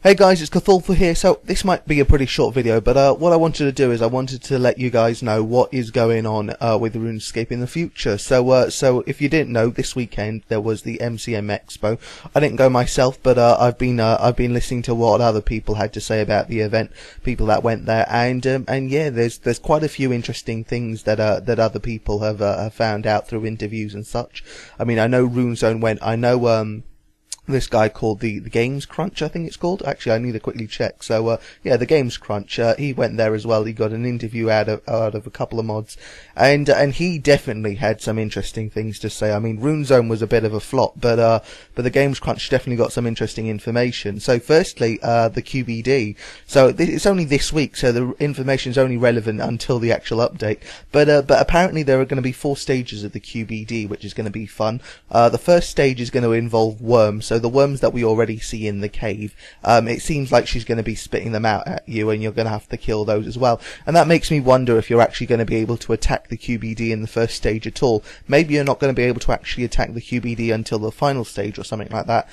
Hey guys, it's Cthulthu here. So this might be a pretty short video, but what I wanted to do is I wanted to let you guys know what is going on with Runescape in the future. So if you didn't know, this weekend there was the MCM Expo. I didn't go myself, but I've been listening to what other people had to say about the event, people that went there, and yeah, there's quite a few interesting things that other people have found out through interviews and such. I mean, I know RuneZone went. I know this guy called the Games Crunch, I think it's called. Actually, I need to quickly check. So, yeah, the Games Crunch, he went there as well. He got an interview out of a couple of mods. And he definitely had some interesting things to say. I mean, RuneZone was a bit of a flop, but the Games Crunch definitely got some interesting information. So, firstly, the QBD. So, it's only this week, so the information is only relevant until the actual update. But apparently there are going to be 4 stages of the QBD, which is going to be fun. The first stage is going to involve worms. So the worms that we already see in the cave, it seems like she's going to be spitting them out at you, and you're going to have to kill those as well. And that makes me wonder if you're actually going to be able to attack the QBD in the first stage at all. Maybe you're not going to be able to actually attack the QBD until the final stage or something like that.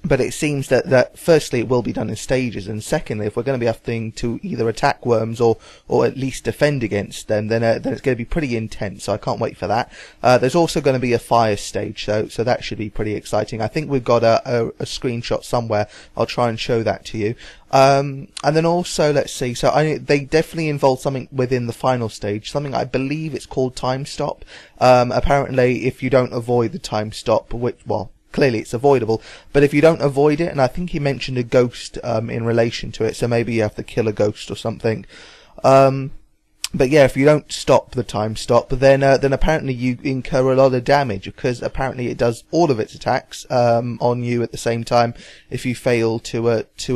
But it seems that firstly it will be done in stages, and secondly, if we're going to be having to either attack worms or at least defend against them, then it's going to be pretty intense. So I can't wait for that. There's also going to be a fire stage, so that should be pretty exciting. I think we've got a screenshot somewhere. I'll try and show that to you. And then also, let's see. So they definitely involve something within the final stage. Something I believe it's called time stop. Apparently, if you don't avoid the time stop, clearly it's avoidable, but if you don't avoid it, and I think he mentioned a ghost in relation to it, so maybe you have to kill a ghost or something. But yeah, if you don't stop the time stop, then apparently you incur a lot of damage, because apparently it does all of its attacks on you at the same time if you fail to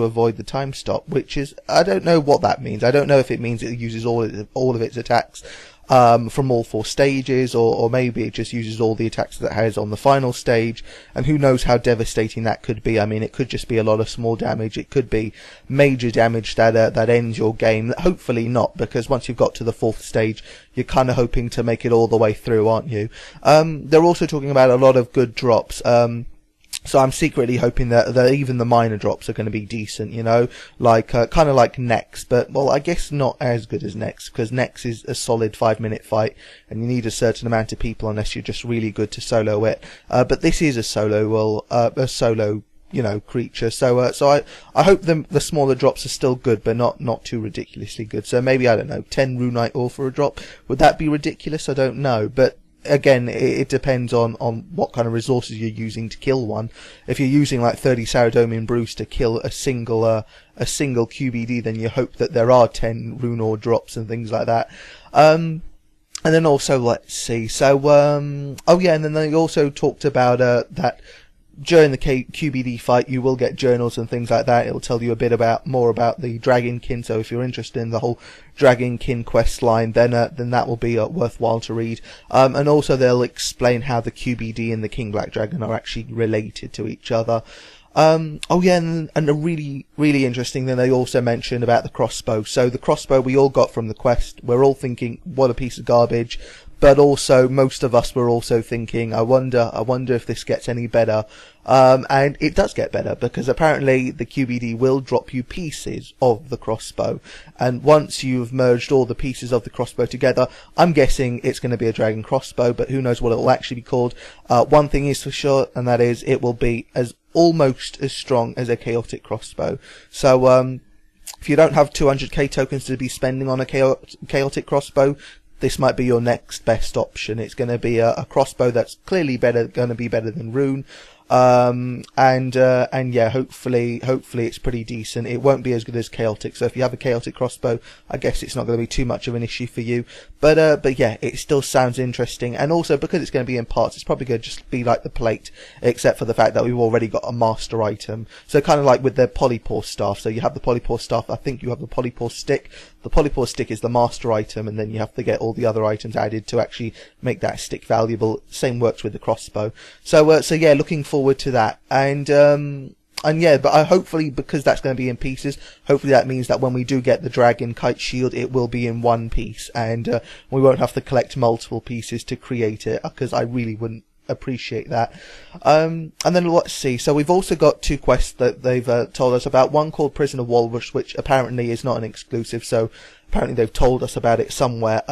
avoid the time stop, which is, I don't know what that means. I don't know if it means it uses all of its attacks from all 4 stages, or maybe it just uses all the attacks that it has on the final stage, and who knows how devastating that could be. I mean, it could just be a lot of small damage, it could be major damage that ends your game. Hopefully not, because once you've got to the 4th stage, you're kind of hoping to make it all the way through, aren't you? They're also talking about a lot of good drops. So I'm secretly hoping that even the minor drops are going to be decent, you know, like kind of like Next, but well, I guess not as good as Next, because Next is a solid 5-minute fight, and you need a certain amount of people unless you're just really good to solo it. But this is a solo, you know, creature. So I hope the smaller drops are still good, but not too ridiculously good. So maybe, I don't know, 10 Runite ore for a drop. Would that be ridiculous? I don't know, but again, it depends on what kind of resources you're using to kill one. If you're using like 30 Saradomian brews to kill a single QBD, then you hope that there are 10 rune ore drops and things like that. And then also, let's see. So, oh yeah, and then they also talked about that during the QBD fight, you will get journals and things like that. It'll tell you a bit more about the Dragonkin. So if you're interested in the whole Dragonkin quest line, then that will be worthwhile to read. And also they'll explain how the QBD and the King Black Dragon are actually related to each other. Oh yeah, and a really, really interesting thing they also mentioned about the crossbow. So the crossbow we all got from the quest, we're all thinking, what a piece of garbage. But also, most of us were also thinking, I wonder if this gets any better. And it does get better, because apparently the QBD will drop you pieces of the crossbow. And once you've merged all the pieces of the crossbow together, I'm guessing it's going to be a dragon crossbow, but who knows what it will actually be called. One thing is for sure, and that is it will be almost as strong as a chaotic crossbow. So, if you don't have 200k tokens to be spending on a chaotic crossbow, this might be your next best option. It's going to be a crossbow that's clearly going to be better than Rune. And yeah, hopefully it's pretty decent. It won't be as good as chaotic, so if you have a chaotic crossbow, I guess it's not going to be too much of an issue for you. But yeah, it still sounds interesting, and also because it's going to be in parts, it's probably going to just be like the plate, except for the fact that we've already got a master item. So kind of like with the polypore staff. So you have the polypore staff, I think you have the polypore stick. The polypore stick is the master item, and then you have to get all the other items added to actually make that stick valuable. Same works with the crossbow. So yeah, looking forward to that. And yeah, but hopefully, because that's going to be in pieces, hopefully that means that when we do get the dragon kite shield, it will be in one piece, and we won't have to collect multiple pieces to create it, because I really wouldn't appreciate that. And then let's see. So we've also got 2 quests that they've told us about. One called Prisoner Walrus, which apparently is not an exclusive. So apparently they've told us about it somewhere.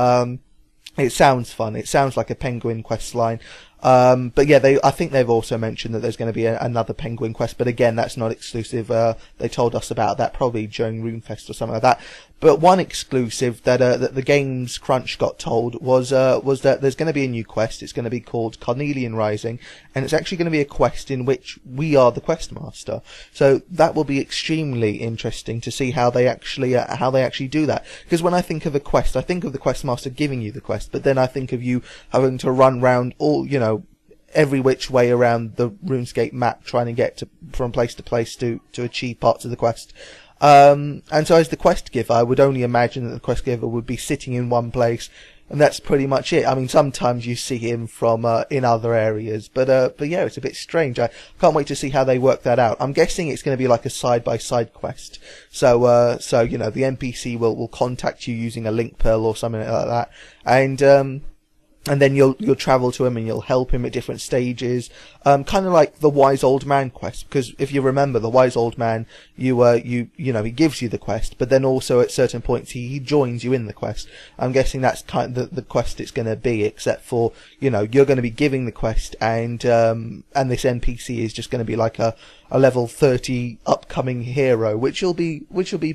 It sounds fun. It sounds like a penguin quest line. But yeah, I think they've also mentioned that there's going to be another penguin quest, but again, that's not exclusive. They told us about that probably during RuneFest or something like that. But one exclusive that the Games Crunch got told was that there's going to be a new quest. It's going to be called Carnelian Rising, and it's actually going to be a quest in which we are the quest master. So that will be extremely interesting to see how they actually do that. Because when I think of a quest, I think of the quest master giving you the quest, but then I think of you having to run round all, every which way around the RuneScape map, trying to get from place to place to achieve parts of the quest. And so as the quest giver, I would only imagine that the quest giver would be sitting in one place, and that's pretty much it. I mean, sometimes you see him from in other areas, but yeah, it's a bit strange. I can't wait to see how they work that out. I'm guessing it's going to be like a side-by-side quest. So the NPC will contact you using a link pearl or something like that, and then you'll travel to him and you'll help him at different stages, kind of like the Wise Old Man quest. Because if you remember, the Wise Old Man, he gives you the quest, but then also at certain points he joins you in the quest. I'm guessing that's kind of the quest it's going to be, except for you're going to be giving the quest, and this NPC is just going to be like a level 30 upcoming hero, which will be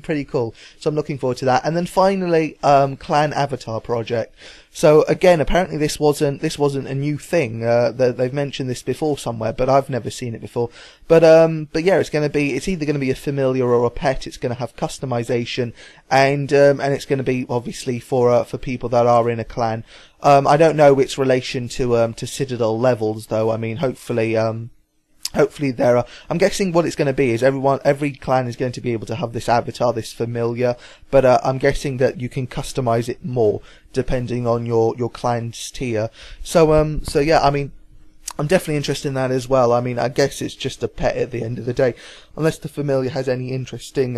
pretty cool. So I'm looking forward to that. And then finally, Clan Avatar project. So again, apparently this wasn't a new thing. They've mentioned this before somewhere, but I've never seen it before. But yeah, it's either going to be a familiar or a pet. It's going to have customization, and it's going to be obviously for people that are in a clan. I don't know its relation to Citadel levels though. I mean, hopefully there are. I'm guessing what it's going to be is every clan is going to be able to have this avatar, this familiar, but I'm guessing that you can customize it more depending on your clan's tier. So yeah, I mean, I'm definitely interested in that as well. I mean, I guess it's just a pet at the end of the day, unless the familiar has any interesting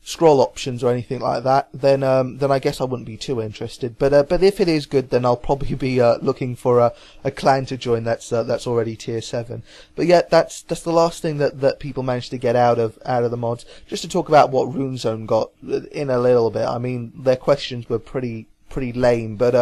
scroll options or anything like that, then I guess I wouldn't be too interested. But if it is good, then I'll probably be looking for a clan to join that's already tier 7. But yeah, that's the last thing that people managed to get out of the mods. Just to talk about what RuneZone got in a little bit. I mean, their questions were pretty lame, but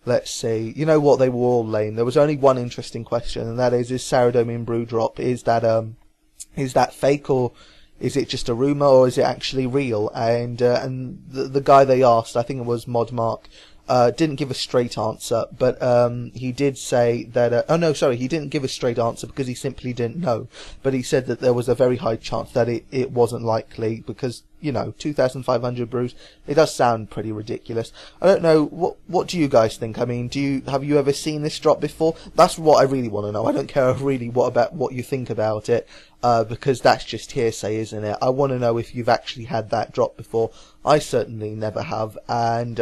let's see. You know what? They were all lame. There was only one interesting question, and that is Saradomin Brewdrop, is that fake, or is it just a rumor, or is it actually real? And the guy they asked, I think it was Modmark, didn't give a straight answer, but he did say that he didn't give a straight answer because he simply didn't know, but he said that there was a very high chance that it wasn't likely, because 2,500 brews, it does sound pretty ridiculous. I don't know, what do you guys think? I mean, have you ever seen this drop before? That's what I really want to know. I don't care really what you think about it, because that's just hearsay, isn't it? I want to know if you've actually had that drop before. I certainly never have, and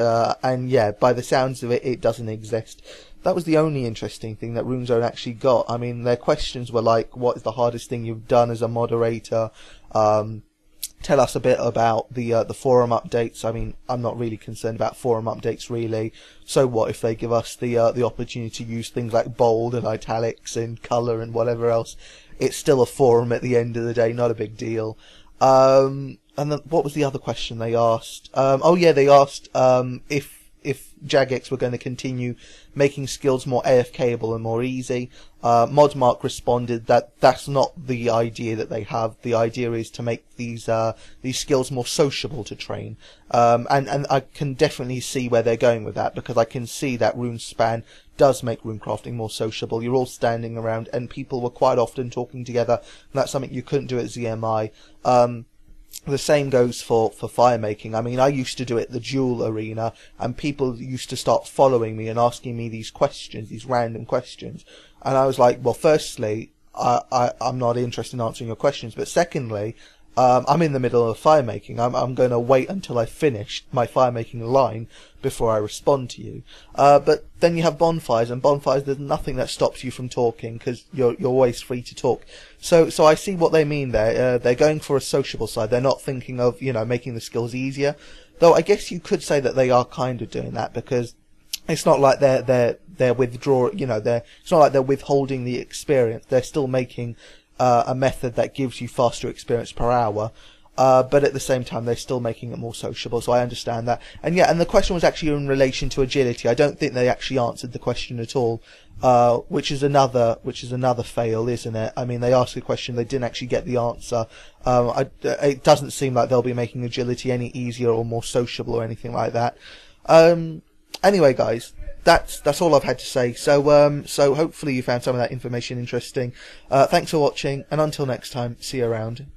yeah, by the sounds of it, it doesn't exist. That was the only interesting thing that RuneZone actually got. I mean, their questions were like, what is the hardest thing you've done as a moderator? Tell us a bit about the forum updates. I mean, I'm not really concerned about forum updates, really. So what if they give us the opportunity to use things like bold and italics and colour and whatever else? It's still a forum at the end of the day, not a big deal. And then what was the other question they asked? They asked if Jagex were going to continue making skills more AFKable and more easy. Modmark responded that that's not the idea that they have. The idea is to make these skills more sociable to train. And I can definitely see where they're going with that, because I can see that RuneSpan does make runecrafting more sociable. You're all standing around and people were quite often talking together, and that's something you couldn't do at ZMI. The same goes for fire making. I mean, I used to do it at the duel arena, and people used to start following me and asking me these questions, these random questions. And I was like, well, firstly, I'm not interested in answering your questions, but secondly, I'm in the middle of fire making. I'm going to wait until I finish my fire making line before I respond to you. But then you have bonfires, and bonfires, there's nothing that stops you from talking, because you're always free to talk. So I see what they mean there. They're going for a sociable side. They're not thinking of, making the skills easier. Though I guess you could say that they are kind of doing that, because It's not like they're withdraw. You know, it's not like they're withholding the experience. They're still making a method that gives you faster experience per hour. But at the same time, they're still making it more sociable, so I understand that. And yeah, and the question was actually in relation to agility. I don't think they actually answered the question at all, which is another fail, isn't it? I mean, they asked a question, they didn't actually get the answer. It doesn't seem like they'll be making agility any easier or more sociable or anything like that. Anyway, guys, that's all I've had to say. So hopefully you found some of that information interesting. Thanks for watching, and until next time, see you around.